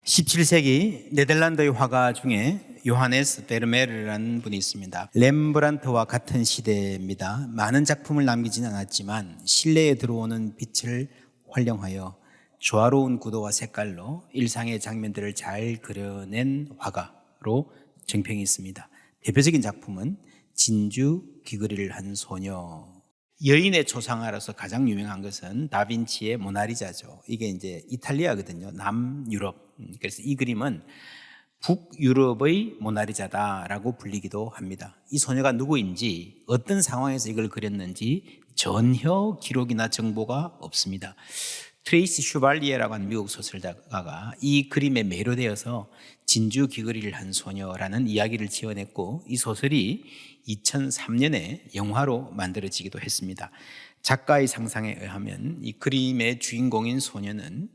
17세기 네덜란드의 화가 중에 요하네스 베르메르라는 분이 있습니다. 렘브란트와 같은 시대입니다. 많은 작품을 남기지는 않았지만 실내에 들어오는 빛을 활용하여 조화로운 구도와 색깔로 일상의 장면들을 잘 그려낸 화가로 정평이 있습니다. 대표적인 작품은 진주 귀걸이를 한 소녀. 여인의 초상화로서 가장 유명한 것은 다빈치의 모나리자죠. 이게 이제 이탈리아거든요. 남유럽. 그래서 이 그림은 북유럽의 모나리자다라고 불리기도 합니다. 이 소녀가 누구인지, 어떤 상황에서 이걸 그렸는지 전혀 기록이나 정보가 없습니다. 트레이시 슈발리에라고 하는 미국 소설가가 이 그림에 매료되어서 진주 귀걸이를 한 소녀라는 이야기를 지어냈고, 이 소설이 2003년에 영화로 만들어지기도 했습니다. 작가의 상상에 의하면 이 그림의 주인공인 소녀는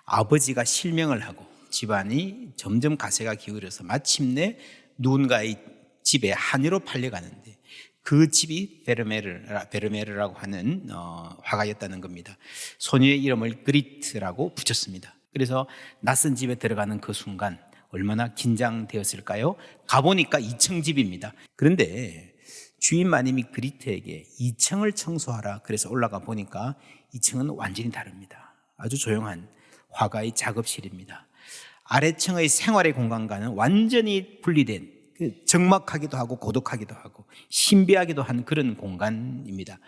아버지가 실명을 하고 집안이 점점 가세가 기울어서 마침내 누군가의 집에 한여로 팔려가는데, 그 집이 베르메르라고 하는 화가였다는 겁니다. 소녀의 이름을 그리트라고 붙였습니다. 그래서 낯선 집에 들어가는 그 순간 얼마나 긴장되었을까요? 가보니까 2층 집입니다. 그런데 주인 마님이 그리트에게 2층을 청소하라 그래서 올라가 보니까 2층은 완전히 다릅니다. 아주 조용한 화가의 작업실입니다. 아래층의 생활의 공간과는 완전히 분리된, 적막하기도 하고 고독하기도 하고 신비하기도 한 그런 공간입니다.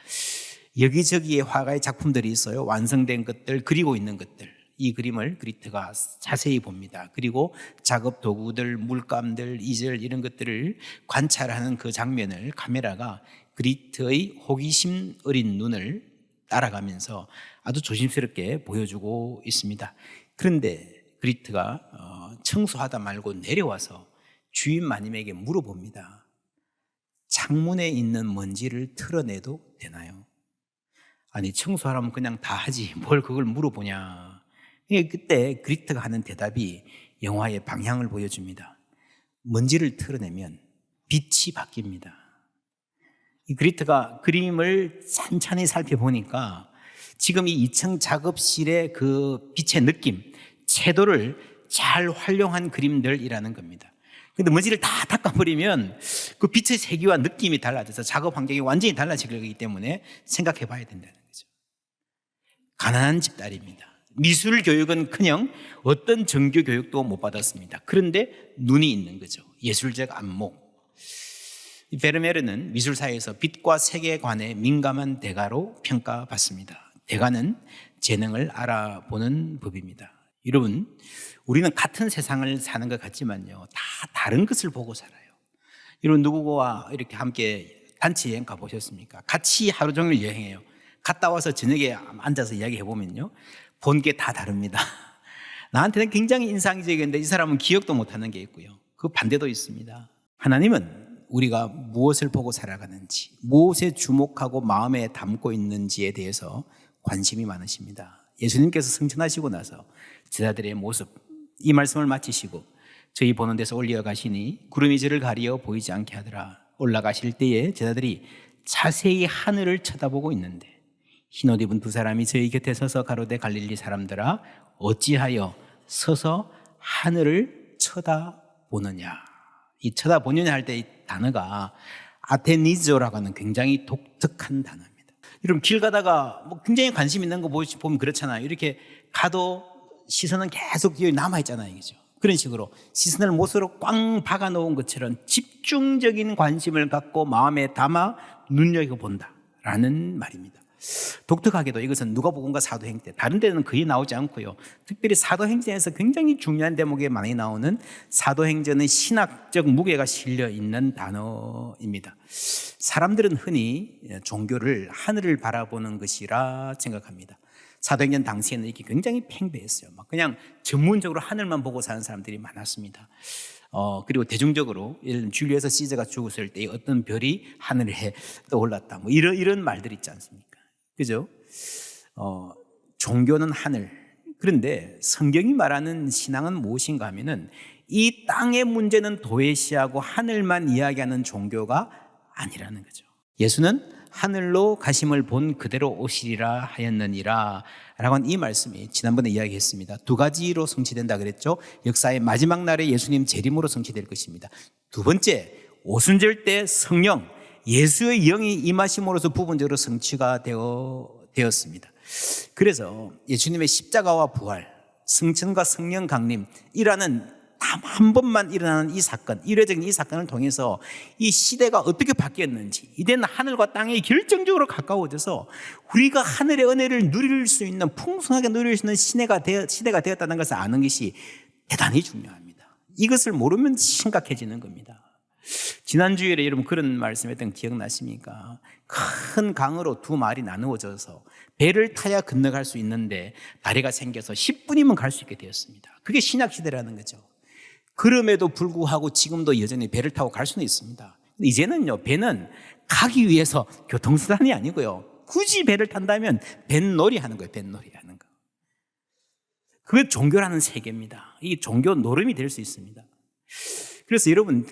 여기저기에 화가의 작품들이 있어요. 완성된 것들, 그리고 있는 것들. 이 그림을 그리트가 자세히 봅니다. 그리고 작업 도구들, 물감들, 이젤 이런 것들을 관찰하는 그 장면을 카메라가 그리트의 호기심 어린 눈을 따라가면서 아주 조심스럽게 보여주고 있습니다. 그런데 그리트가 청소하다 말고 내려와서 주인 마님에게 물어봅니다. 창문에 있는 먼지를 털어내도 되나요? 아니, 청소하라면 그냥 다 하지 뭘 그걸 물어보냐. 그때 그리트가 하는 대답이 영화의 방향을 보여줍니다. 먼지를 털어내면 빛이 바뀝니다. 이 그리트가 그림을 찬찬히 살펴보니까 지금 이 2층 작업실의 그 빛의 느낌, 채도를 잘 활용한 그림들이라는 겁니다. 근데 먼지를 다 닦아버리면 그 빛의 세기와 느낌이 달라져서 작업 환경이 완전히 달라질 거기 때문에 생각해 봐야 된다는 거죠. 가난한 집 딸입니다. 미술 교육은커녕 어떤 정규 교육도 못 받았습니다. 그런데 눈이 있는 거죠. 예술적 안목. 이 베르메르는 미술사에서 빛과 세계관에 민감한 대가로 평가받습니다. 대가는 재능을 알아보는 법입니다. 여러분, 우리는 같은 세상을 사는 것 같지만요, 다 다른 것을 보고 살아요. 여러분, 누구와 이렇게 함께 단체 여행 가보셨습니까? 같이 하루 종일 여행해요. 갔다 와서 저녁에 앉아서 이야기해보면요, 본 게 다 다릅니다. 나한테는 굉장히 인상적이었는데 이 사람은 기억도 못하는 게 있고요. 그 반대도 있습니다. 하나님은 우리가 무엇을 보고 살아가는지, 무엇에 주목하고 마음에 담고 있는지에 대해서 관심이 많으십니다. 예수님께서 승천하시고 나서 제자들의 모습, 이 말씀을 마치시고 저희 보는 데서 올려가시니 구름이 저를 가리어 보이지 않게 하더라. 올라가실 때에 제자들이 자세히 하늘을 쳐다보고 있는데 흰옷 입은 두 사람이 저희 곁에 서서 가로되 갈릴리 사람들아 어찌하여 서서 하늘을 쳐다보느냐. 이 쳐다보느냐 할 때 이 단어가 아테니조라고 하는 굉장히 독특한 단어입니다. 여러분, 길 가다가 뭐 굉장히 관심 있는 거 보면 그렇잖아요. 이렇게 가도 시선은 계속 여기 남아있잖아요. 그죠? 그런 식으로 시선을 못으로 꽝 박아놓은 것처럼 집중적인 관심을 갖고 마음에 담아 눈여겨본다라는 말입니다. 독특하게도 이것은 누가복음과 사도행전, 다른 데는 거의 나오지 않고요, 특별히 사도행전에서 굉장히 중요한 대목에 많이 나오는 사도행전의 신학적 무게가 실려 있는 단어입니다. 사람들은 흔히 종교를 하늘을 바라보는 것이라 생각합니다. 사도행전 당시에는 이렇게 굉장히 팽배했어요. 막 그냥 전문적으로 하늘만 보고 사는 사람들이 많았습니다. 그리고 대중적으로 예를 들면 줄리어스 시저가 죽었을 때 어떤 별이 하늘에 떠올랐다, 뭐 이런 말들이 있지 않습니까? 그죠? 종교는 하늘. 그런데 성경이 말하는 신앙은 무엇인가 하면은 이 땅의 문제는 도외시하고 하늘만 이야기하는 종교가 아니라는 거죠. 예수는 하늘로 가심을 본 그대로 오시리라 하였느니라 라고 한 이 말씀이 지난번에 이야기했습니다. 두 가지로 성취된다 그랬죠. 역사의 마지막 날에 예수님 재림으로 성취될 것입니다. 두 번째, 오순절 때 성령, 예수의 영이 임하심으로써 부분적으로 성취가 되었습니다. 그래서 예수님의 십자가와 부활, 승천과 성령 강림이라는 단 한 번만 일어나는 이 사건, 일회적인 이 사건을 통해서 이 시대가 어떻게 바뀌었는지, 이제는 하늘과 땅이 결정적으로 가까워져서 우리가 하늘의 은혜를 누릴 수 있는, 풍성하게 누릴 수 있는 시대가 되었다는 것을 아는 것이 대단히 중요합니다. 이것을 모르면 심각해지는 겁니다. 지난 주일에 여러분 그런 말씀했던 기억나십니까? 큰 강으로 두 마을이 나누어져서 배를 타야 건너갈 수 있는데 다리가 생겨서 10분이면 갈 수 있게 되었습니다. 그게 신약 시대라는 거죠. 그럼에도 불구하고 지금도 여전히 배를 타고 갈 수는 있습니다. 이제는요, 배는 가기 위해서 교통수단이 아니고요, 굳이 배를 탄다면 뱃놀이 하는 거예요. 뱃놀이 하는 거. 그게 종교라는 세계입니다. 이 종교 노름이 될 수 있습니다. 그래서 여러분,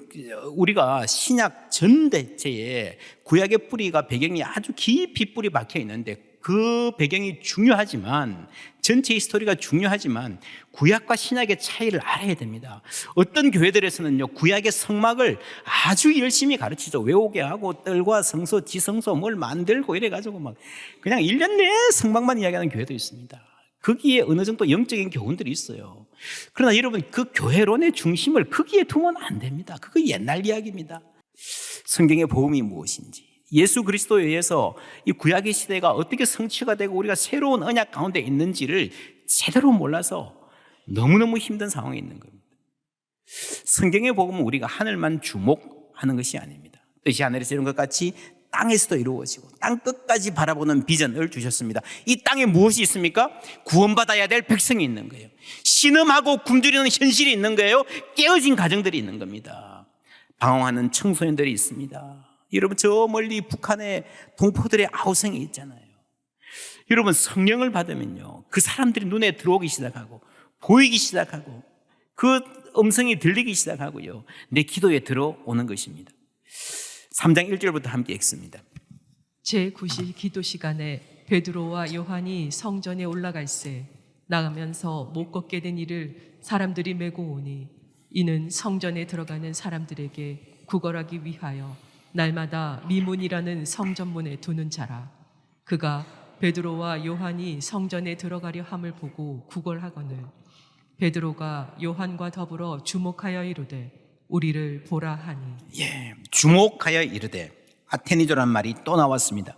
우리가 신약 전 대체에 구약의 뿌리가, 배경이 아주 깊이 뿌리 박혀 있는데 그 배경이 중요하지만, 전체의 스토리가 중요하지만 구약과 신약의 차이를 알아야 됩니다. 어떤 교회들에서는요, 구약의 성막을 아주 열심히 가르치죠. 외우게 하고 뜰과 성소, 지성소 뭘 만들고 이래가지고 막 그냥 1년 내에 성막만 이야기하는 교회도 있습니다. 거기에 어느 정도 영적인 교훈들이 있어요. 그러나 여러분, 그 교회론의 중심을 거기에 두면 안 됩니다. 그거 옛날 이야기입니다. 성경의 복음이 무엇인지, 예수 그리스도에 의해서 이 구약의 시대가 어떻게 성취가 되고 우리가 새로운 언약 가운데 있는지를 제대로 몰라서 너무너무 힘든 상황에 있는 겁니다. 성경의 복음은 우리가 하늘만 주목하는 것이 아닙니다. 뜻이 하늘에서 이룬 것 같이 땅에서도 이루어지고 땅 끝까지 바라보는 비전을 주셨습니다. 이 땅에 무엇이 있습니까? 구원받아야 될 백성이 있는 거예요. 신음하고 굶주리는 현실이 있는 거예요. 깨어진 가정들이 있는 겁니다. 방황하는 청소년들이 있습니다. 여러분, 저 멀리 북한의 동포들의 아우성이 있잖아요. 여러분, 성령을 받으면요, 그 사람들이 눈에 들어오기 시작하고 보이기 시작하고 그 음성이 들리기 시작하고요, 내 기도에 들어오는 것입니다. 3장 1절부터 함께 읽습니다. 제9시 기도 시간에 베드로와 요한이 성전에 올라갈새 나가면서 못 걷게 된 이를 사람들이 메고 오니 이는 성전에 들어가는 사람들에게 구걸하기 위하여 날마다 미문이라는 성전문에 두는 자라. 그가 베드로와 요한이 성전에 들어가려 함을 보고 구걸하거늘 베드로가 요한과 더불어 주목하여 이르되 우리를 보라 하니. 주목하여 이르되, 아테니조란 말이 또 나왔습니다.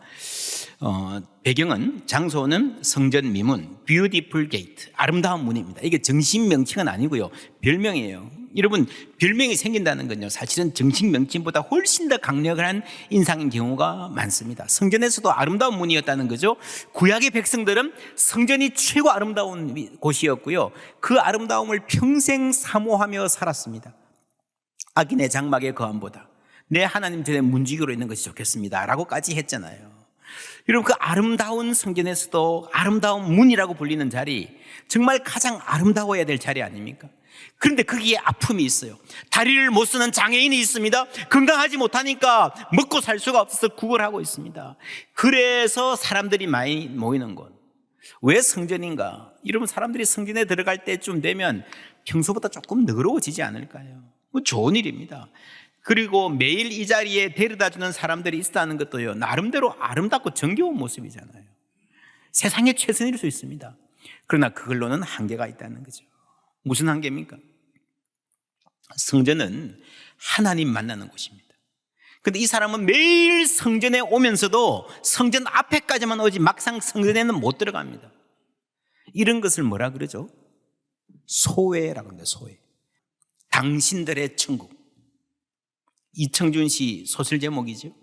배경은, 장소는 성전 미문, beautiful gate, 아름다운 문입니다. 이게 정식 명칭은 아니고요, 별명이에요. 여러분, 별명이 생긴다는 건요, 사실은 정식 명칭보다 훨씬 더 강력한 인상인 경우가 많습니다. 성전에서도 아름다운 문이었다는 거죠. 구약의 백성들은 성전이 최고 아름다운 곳이었고요, 그 아름다움을 평생 사모하며 살았습니다. 악인의 장막의 거함보다 내 하나님 전에 문지기로 있는 것이 좋겠습니다 라고까지 했잖아요. 여러분, 그 아름다운 성전에서도 아름다운 문이라고 불리는 자리, 정말 가장 아름다워야 될 자리 아닙니까? 그런데 거기에 아픔이 있어요. 다리를 못 쓰는 장애인이 있습니다. 건강하지 못하니까 먹고 살 수가 없어서 구걸하고 있습니다. 그래서 사람들이 많이 모이는 곳. 왜 성전인가? 여러분, 사람들이 성전에 들어갈 때쯤 되면 평소보다 조금 너그러워지지 않을까요? 좋은 일입니다. 그리고 매일 이 자리에 데려다주는 사람들이 있다는 것도요, 나름대로 아름답고 정겨운 모습이잖아요. 세상의 최선일 수 있습니다. 그러나 그걸로는 한계가 있다는 거죠. 무슨 한계입니까? 성전은 하나님 만나는 곳입니다. 그런데 이 사람은 매일 성전에 오면서도 성전 앞에까지만 오지 막상 성전에는 못 들어갑니다. 이런 것을 뭐라 그러죠? 소외라고 합니다. 소외. 당신들의 천국. 이청준 씨 소설 제목이죠.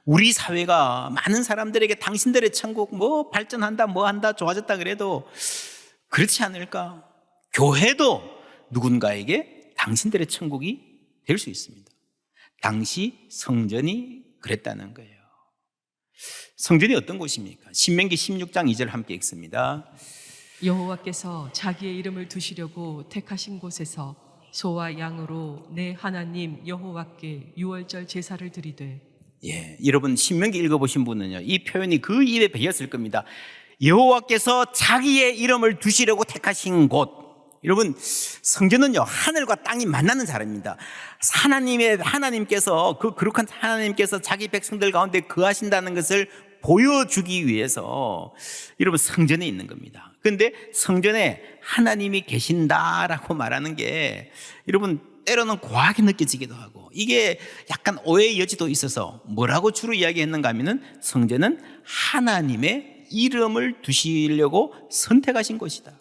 우리 사회가 많은 사람들에게 당신들의 천국, 뭐 발전한다, 뭐 한다, 좋아졌다 그래도 그렇지 않을까? 교회도 누군가에게 당신들의 천국이 될 수 있습니다. 당시 성전이 그랬다는 거예요. 성전이 어떤 곳입니까? 신명기 16장 2절 함께 읽습니다. 여호와께서 자기의 이름을 두시려고 택하신 곳에서 소와 양으로 내 하나님 여호와께 유월절 제사를 드리되 여러분 신명기 읽어보신 분은요, 이 표현이 그 입에 배었을 겁니다. 여호와께서 자기의 이름을 두시려고 택하신 곳. 여러분, 성전은요, 하늘과 땅이 만나는 자리입니다. 하나님께서, 그 거룩한 하나님께서 자기 백성들 가운데 거하신다는 것을 보여주기 위해서 여러분 성전에 있는 겁니다. 그런데 성전에 하나님이 계신다라고 말하는 게 여러분 때로는 과하게 느껴지기도 하고, 이게 약간 오해의 여지도 있어서 뭐라고 주로 이야기했는가 하면은, 성전은 하나님의 이름을 두시려고 선택하신 곳이다.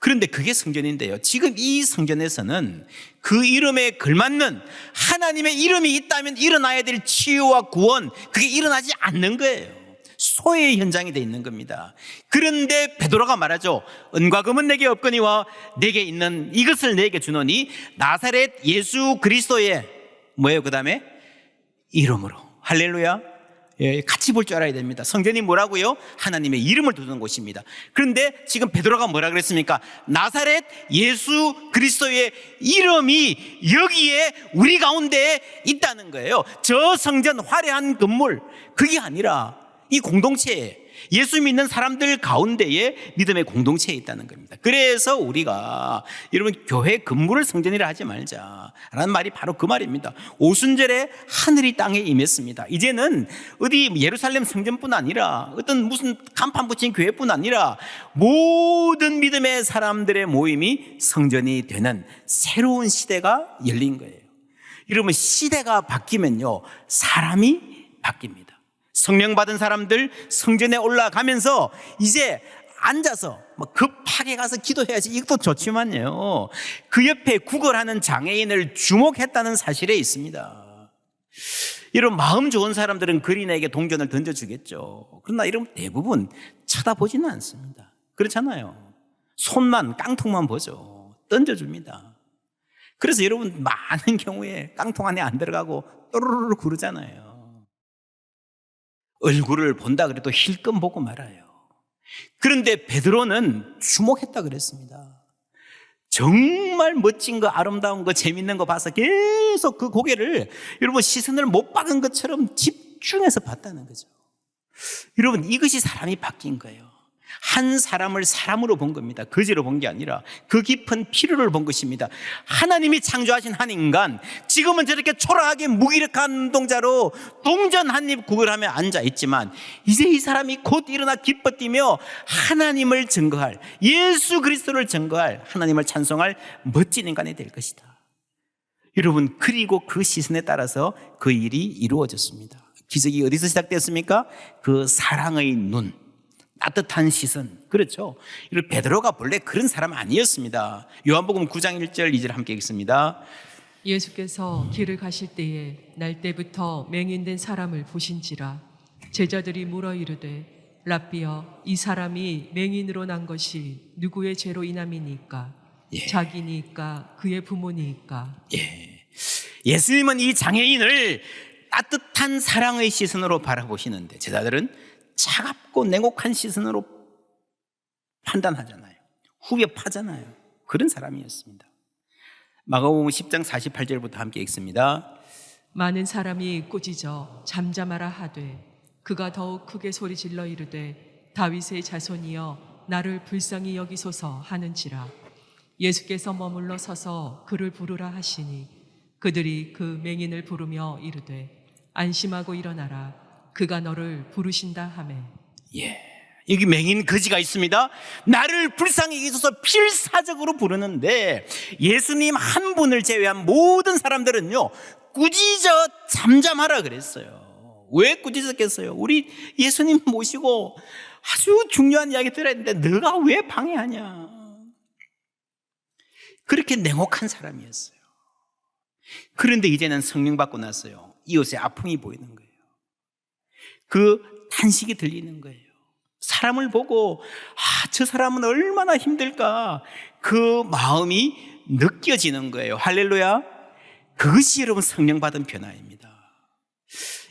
그런데 그게 성전인데요, 지금 이 성전에서는 그 이름에 걸맞는 하나님의 이름이 있다면 일어나야 될 치유와 구원, 그게 일어나지 않는 거예요. 소외의 현장이 되어 있는 겁니다. 그런데 베드로가 말하죠. 은과 금은 내게 없거니와 내게 있는 이것을 내게 주노니 나사렛 예수 그리스도의 뭐예요? 그 다음에 이름으로. 할렐루야. 같이 볼 줄 알아야 됩니다. 성전이 뭐라고요? 하나님의 이름을 두는 곳입니다. 그런데 지금 베드로가 뭐라 그랬습니까? 나사렛 예수 그리스도의 이름이 여기에 우리 가운데 있다는 거예요. 저 성전 화려한 건물, 그게 아니라 이 공동체에, 예수 믿는 사람들 가운데에 믿음의 공동체에 있다는 겁니다. 그래서 우리가 여러분 교회 건물을 성전이라 하지 말자라는 말이 바로 그 말입니다. 오순절에 하늘이 땅에 임했습니다. 이제는 어디 예루살렘 성전뿐 아니라 어떤 무슨 간판 붙인 교회뿐 아니라 모든 믿음의 사람들의 모임이 성전이 되는 새로운 시대가 열린 거예요. 여러분, 시대가 바뀌면요, 사람이 바뀝니다. 성령 받은 사람들 성전에 올라가면서 이제 앉아서 급하게 가서 기도해야지, 이것도 좋지만요, 그 옆에 구걸하는 장애인을 주목했다는 사실에 있습니다. 이런 마음 좋은 사람들은 그린에게 동전을 던져주겠죠. 그러나 이런 대부분 쳐다보지는 않습니다. 그렇잖아요. 손만, 깡통만 보죠. 던져줍니다. 그래서 여러분 많은 경우에 깡통 안에 안 들어가고 또르르 구르잖아요. 얼굴을 본다 그래도 힐끔 보고 말아요. 그런데 베드로는 주목했다 그랬습니다. 정말 멋진 거, 아름다운 거, 재밌는 거 봐서 계속 그 고개를 여러분 시선을 못 박은 것처럼 집중해서 봤다는 거죠. 여러분, 이것이 사람이 바뀐 거예요. 한 사람을 사람으로 본 겁니다. 거지로 본 게 아니라 그 깊은 필요를 본 것입니다. 하나님이 창조하신 한 인간, 지금은 저렇게 초라하게 무기력한 운동자로 동전 한 입 구걸하며 앉아있지만 이제 이 사람이 곧 일어나 기뻐 뛰며 하나님을 증거할, 예수 그리스도를 증거할, 하나님을 찬송할 멋진 인간이 될 것이다. 여러분, 그리고 그 시선에 따라서 그 일이 이루어졌습니다. 기적이 어디서 시작됐습니까? 그 사랑의 눈, 따뜻한 시선. 그렇죠. 베드로가 본래 그런 사람 아니었습니다. 요한복음 9장 1절 2절 함께 읽습니다. 예수께서 길을 가실 때에 날 때부터 맹인된 사람을 보신지라. 제자들이 물어 이르되 랍비여, 이 사람이 맹인으로 난 것이 누구의 죄로 인함이니까? 자기니까 그의 부모니까? 예수님은 이 장애인을 따뜻한 사랑의 시선으로 바라보시는데 제자들은 차갑고 냉혹한 시선으로 판단하잖아요. 후벼 파잖아요. 그런 사람이었습니다. 마가복음 10장 48절부터 함께 읽습니다. 많은 사람이 꾸짖어 잠잠하라 하되 그가 더욱 크게 소리질러 이르되 다윗의 자손이여 나를 불쌍히 여기소서 하는지라. 예수께서 머물러 서서 그를 부르라 하시니 그들이 그 맹인을 부르며 이르되 안심하고 일어나라, 그가 너를 부르신다 하매. 여기 맹인 거지가 있습니다. 나를 불쌍히 여기소서 필사적으로 부르는데 예수님 한 분을 제외한 모든 사람들은요 꾸짖어 잠잠하라 그랬어요. 왜 꾸짖었겠어요? 우리 예수님 모시고 아주 중요한 이야기 들어야 되는데 너가 왜 방해하냐. 그렇게 냉혹한 사람이었어요. 그런데 이제는 성령 받고 났어요. 이웃의 아픔이 보이는 거예요. 그 탄식이 들리는 거예요. 사람을 보고 저 사람은 얼마나 힘들까, 그 마음이 느껴지는 거예요. 할렐루야. 그것이 여러분 성령 받은 변화입니다.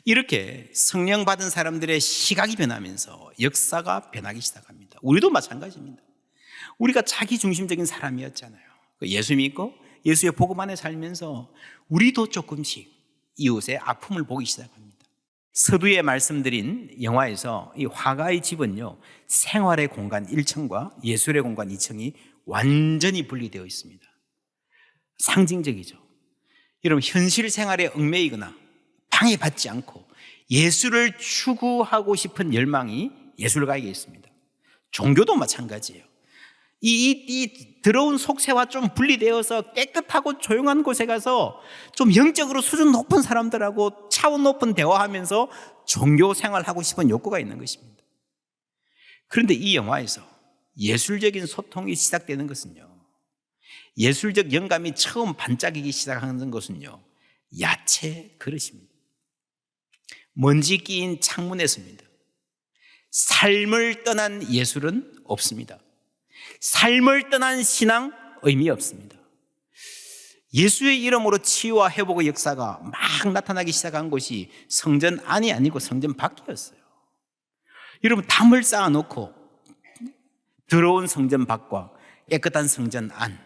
이렇게 성령 받은 사람들의 시각이 변하면서 역사가 변하기 시작합니다. 우리도 마찬가지입니다. 우리가 자기중심적인 사람이었잖아요. 예수 믿고 예수의 복음 안에 살면서 우리도 조금씩 이웃의 아픔을 보기 시작합니다. 서두에 말씀드린 영화에서 이 화가의 집은요, 생활의 공간 1층과 예술의 공간 2층이 완전히 분리되어 있습니다. 상징적이죠. 여러분, 현실 생활에 얽매이거나 방해받지 않고 예술을 추구하고 싶은 열망이 예술가에게 있습니다. 종교도 마찬가지예요. 이 더러운 속세와 좀 분리되어서 깨끗하고 조용한 곳에 가서 좀 영적으로 수준 높은 사람들하고 차원 높은 대화하면서 종교 생활하고 싶은 욕구가 있는 것입니다. 그런데 이 영화에서 예술적인 소통이 시작되는 것은요, 예술적 영감이 처음 반짝이기 시작하는 것은요, 야채 그릇입니다. 먼지 끼인 창문에서입니다. 삶을 떠난 예술은 없습니다. 삶을 떠난 신앙 의미 없습니다. 예수의 이름으로 치유와 회복의 역사가 막 나타나기 시작한 곳이 성전 안이 아니고 성전 밖이었어요. 여러분, 담을 쌓아놓고 더러운 성전 밖과 깨끗한 성전 안,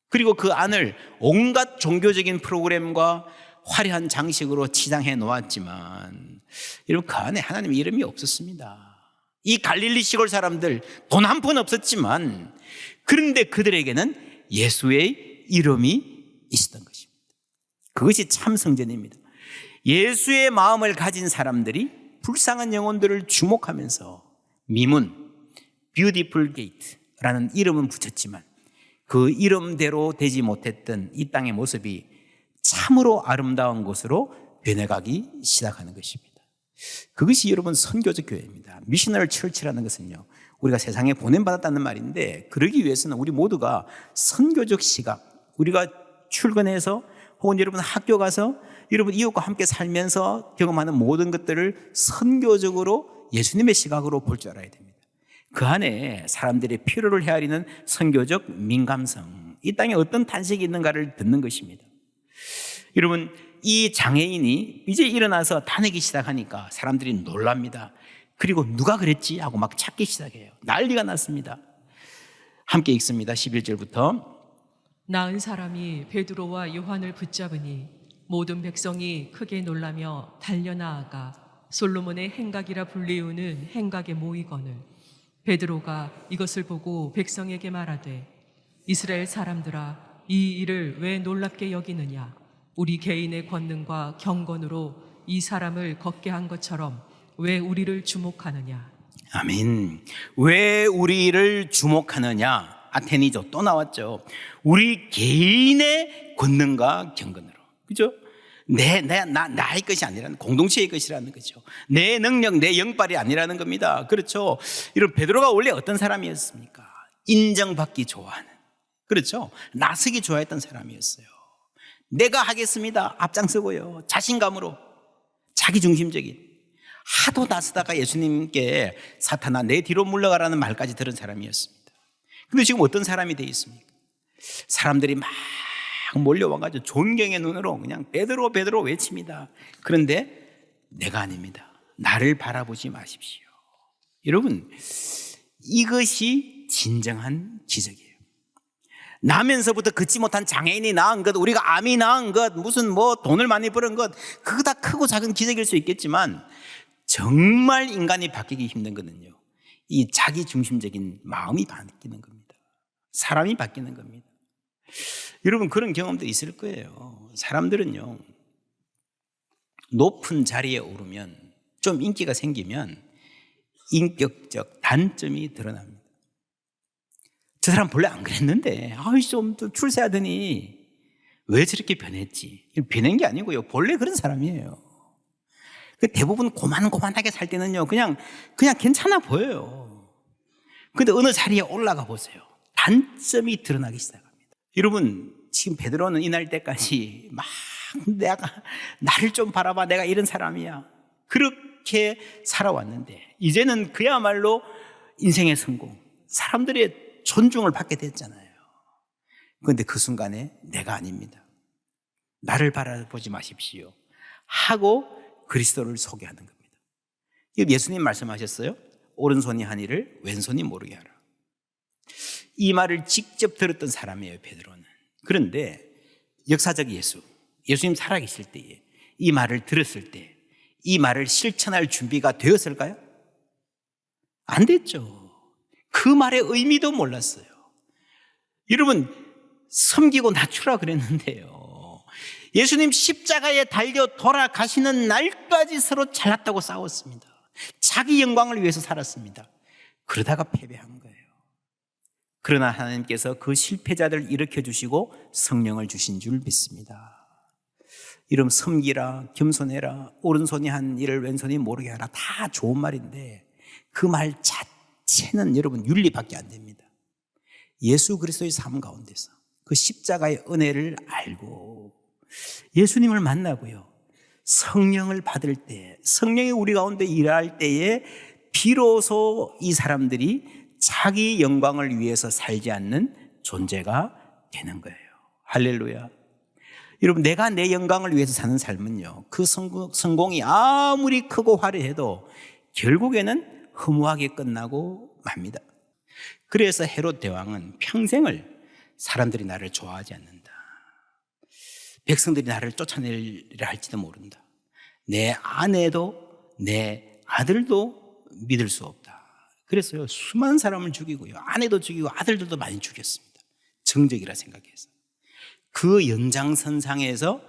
그리고 그 안을 온갖 종교적인 프로그램과 화려한 장식으로 치장해 놓았지만 여러분, 그 안에 하나님의 이름이 없었습니다. 이 갈릴리 시골 사람들 돈 한 푼 없었지만 그런데 그들에게는 예수의 이름이 있었던 것입니다. 그것이 참 성전입니다. 예수의 마음을 가진 사람들이 불쌍한 영혼들을 주목하면서 미문, 뷰티풀 게이트라는 이름은 붙였지만 그 이름대로 되지 못했던 이 땅의 모습이 참으로 아름다운 곳으로 변해가기 시작하는 것입니다. 그것이 여러분 선교적 교회입니다. 미셔널 처치라는 것은요, 우리가 세상에 보냄받았다는 말인데, 그러기 위해서는 우리 모두가 선교적 시각, 우리가 출근해서 혹은 여러분 학교 가서 여러분 이웃과 함께 살면서 경험하는 모든 것들을 선교적으로 예수님의 시각으로 볼 줄 알아야 됩니다. 그 안에 사람들의 필요를 헤아리는 선교적 민감성, 이 땅에 어떤 탄식이 있는가를 듣는 것입니다. 여러분, 이 장애인이 이제 일어나서 다니기 시작하니까 사람들이 놀랍니다. 그리고 누가 그랬지 하고 막 찾기 시작해요. 난리가 났습니다. 함께 읽습니다. 11절부터. 나은 사람이 베드로와 요한을 붙잡으니 모든 백성이 크게 놀라며 달려나아가 솔로몬의 행각이라 불리우는 행각에 모이거늘 베드로가 이것을 보고 백성에게 말하되 이스라엘 사람들아, 이 일을 왜 놀랍게 여기느냐? 우리 개인의 권능과 경건으로 이 사람을 걷게 한 것처럼 왜 우리를 주목하느냐? 아멘. 왜 우리를 주목하느냐? 아테니죠. 또 나왔죠. 우리 개인의 권능과 경건으로. 그죠? 나의 것이 아니라는, 공동체의 것이라는 거죠. 내 능력, 내 영빨이 아니라는 겁니다. 그렇죠. 이런 베드로가 원래 어떤 사람이었습니까? 인정받기 좋아하는. 그렇죠. 나서기 좋아했던 사람이었어요. 내가 하겠습니다. 앞장서고요. 자신감으로, 자기중심적인. 하도 나서다가 예수님께 사탄아 내 뒤로 물러가라는 말까지 들은 사람이었습니다. 근데 지금 어떤 사람이 되어 있습니까? 사람들이 막 몰려와가지고 존경의 눈으로 그냥 베드로 베드로 외칩니다. 그런데 내가 아닙니다. 나를 바라보지 마십시오. 여러분, 이것이 진정한 기적이에요. 나면서부터 걷지 못한 장애인이 낳은 것, 우리가 암이 낳은 것, 무슨 돈을 많이 버는 것, 그거 다 크고 작은 기적일 수 있겠지만 정말 인간이 바뀌기 힘든 거는요, 이 자기중심적인 마음이 바뀌는 겁니다. 사람이 바뀌는 겁니다. 여러분, 그런 경험도 있을 거예요. 사람들은요, 높은 자리에 오르면, 좀 인기가 생기면 인격적 단점이 드러납니다. 저 사람 본래 안 그랬는데 좀 출세하더니 왜 저렇게 변했지? 변한 게 아니고요, 본래 그런 사람이에요. 대부분 고만고만하게 살 때는요, 그냥 괜찮아 보여요. 그런데 어느 자리에 올라가 보세요. 단점이 드러나기 시작합니다. 여러분, 지금 베드로는 이날 때까지 막 나를 좀 바라봐, 내가 이런 사람이야, 그렇게 살아왔는데 이제는 그야말로 인생의 성공, 사람들의 존중을 받게 됐잖아요. 그런데 그 순간에 내가 아닙니다, 나를 바라보지 마십시오 하고 그리스도를 소개하는 겁니다. 예수님 말씀하셨어요. 오른손이 한 일을 왼손이 모르게 하라. 이 말을 직접 들었던 사람이에요, 베드로는. 그런데 역사적 예수님 살아계실 때에 이 말을 들었을 때 이 말을 실천할 준비가 되었을까요? 안 됐죠. 그 말의 의미도 몰랐어요. 여러분, 섬기고 낮추라 그랬는데요. 예수님 십자가에 달려 돌아가시는 날까지 서로 잘났다고 싸웠습니다. 자기 영광을 위해서 살았습니다. 그러다가 패배한 거예요. 그러나 하나님께서 그 실패자들을 일으켜주시고 성령을 주신 줄 믿습니다. 이름 섬기라, 겸손해라, 오른손이 한 일을 왼손이 모르게 하라, 다 좋은 말인데 그 말 자체는 여러분 윤리밖에 안 됩니다. 예수 그리스도의 삶 가운데서 그 십자가의 은혜를 알고 예수님을 만나고요, 성령을 받을 때, 성령이 우리 가운데 일할 때에 비로소 이 사람들이 자기 영광을 위해서 살지 않는 존재가 되는 거예요. 할렐루야. 여러분, 내가 내 영광을 위해서 사는 삶은요, 그 성공이 아무리 크고 화려해도 결국에는 허무하게 끝나고 맙니다. 그래서 헤롯 대왕은 평생을 사람들이 나를 좋아하지 않는다, 백성들이 나를 쫓아내리라 할지도 모른다, 내 아내도 내 아들도 믿을 수 없다. 그래서요, 수많은 사람을 죽이고요, 아내도 죽이고 아들들도 많이 죽였습니다. 정적이라 생각해서. 그 연장선상에서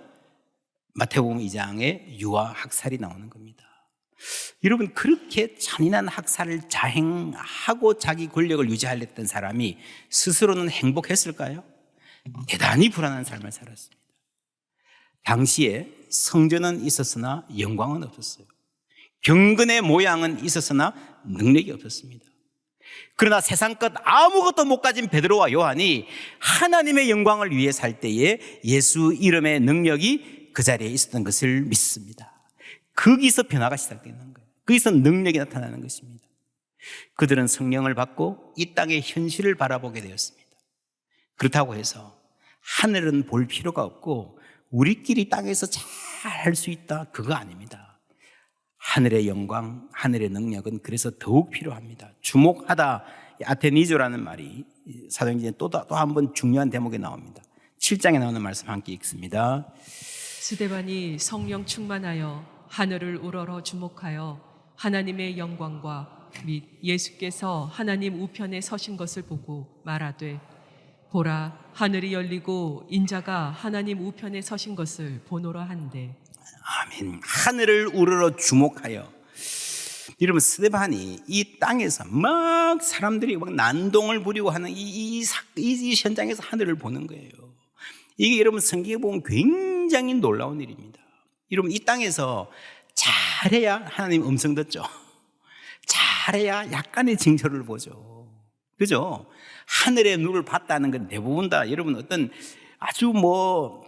마태복음 2장에 유아 학살이 나오는 겁니다. 여러분, 그렇게 잔인한 학살을 자행하고 자기 권력을 유지하려던 사람이 스스로는 행복했을까요? 대단히 불안한 삶을 살았습니다. 당시에 성전은 있었으나 영광은 없었어요. 경건의 모양은 있었으나 능력이 없었습니다. 그러나 세상 것 아무것도 못 가진 베드로와 요한이 하나님의 영광을 위해 살 때에 예수 이름의 능력이 그 자리에 있었던 것을 믿습니다. 거기서 변화가 시작되는 거예요. 거기서 능력이 나타나는 것입니다. 그들은 성령을 받고 이 땅의 현실을 바라보게 되었습니다. 그렇다고 해서 하늘은 볼 필요가 없고 우리끼리 땅에서 잘 할 수 있다, 그거 아닙니다. 하늘의 영광, 하늘의 능력은 그래서 더욱 필요합니다. 주목하다, 아테니조라는 말이 사도행전에 또 한 번 중요한 대목에 나옵니다. 7장에 나오는 말씀 함께 읽습니다. 스데반이 성령 충만하여 하늘을 우러러 주목하여 하나님의 영광과 및 예수께서 하나님 우편에 서신 것을 보고 말하되, 보라, 하늘이 열리고 인자가 하나님 우편에 서신 것을 보노라 한대. 아멘. 하늘을 우러러 주목하여. 여러분, 스데반이 이 땅에서 막 사람들이 막 난동을 부리고 하는 이 현장에서 하늘을 보는 거예요. 이게 여러분 성경에 보면 굉장히 놀라운 일입니다. 여러분, 이 땅에서 잘해야 하나님 음성 듣죠. 잘해야 약간의 징조를 보죠. 그죠? 하늘의 눈을 봤다는 건 대부분 다 여러분 어떤 아주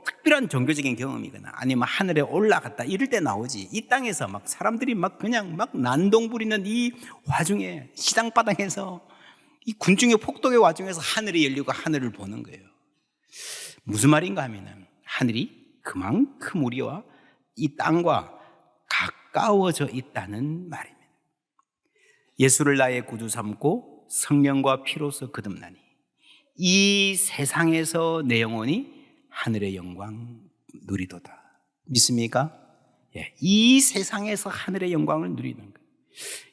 특별한 종교적인 경험이거나 아니면 하늘에 올라갔다 이럴 때 나오지, 이 땅에서 막 사람들이 그냥 난동 부리는 이 와중에, 시장바닥에서 이 군중의 폭동의 와중에서 하늘이 열리고 하늘을 보는 거예요. 무슨 말인가 하면은 하늘이 그만큼 우리와 이 땅과 가까워져 있다는 말입니다. 예수를 나의 구주 삼고 성령과 피로서 거듭나니 이 세상에서 내 영혼이 하늘의 영광 누리도다. 믿습니까? 예, 이 세상에서 하늘의 영광을 누리는 거예요.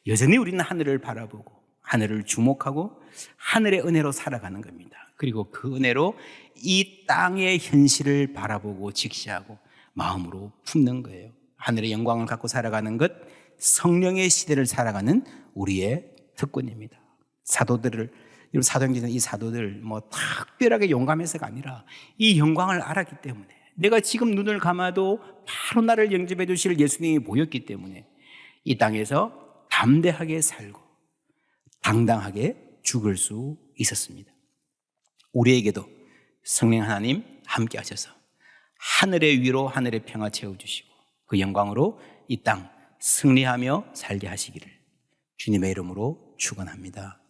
여전히 우리는 하늘을 바라보고 하늘을 주목하고 하늘의 은혜로 살아가는 겁니다. 그리고 그 은혜로 이 땅의 현실을 바라보고 직시하고 마음으로 품는 거예요. 하늘의 영광을 갖고 살아가는 것, 성령의 시대를 살아가는 우리의 특권입니다. 사도행전은 이 사도들 특별하게 용감해서가 아니라 이 영광을 알았기 때문에, 내가 지금 눈을 감아도 바로 나를 영접해 주실 예수님이 보였기 때문에 이 땅에서 담대하게 살고 당당하게 죽을 수 있었습니다. 우리에게도 성령 하나님 함께 하셔서 하늘의 위로 하늘의 평화 채워주시고 그 영광으로 이 땅 승리하며 살게 하시기를 주님의 이름으로 축원합니다.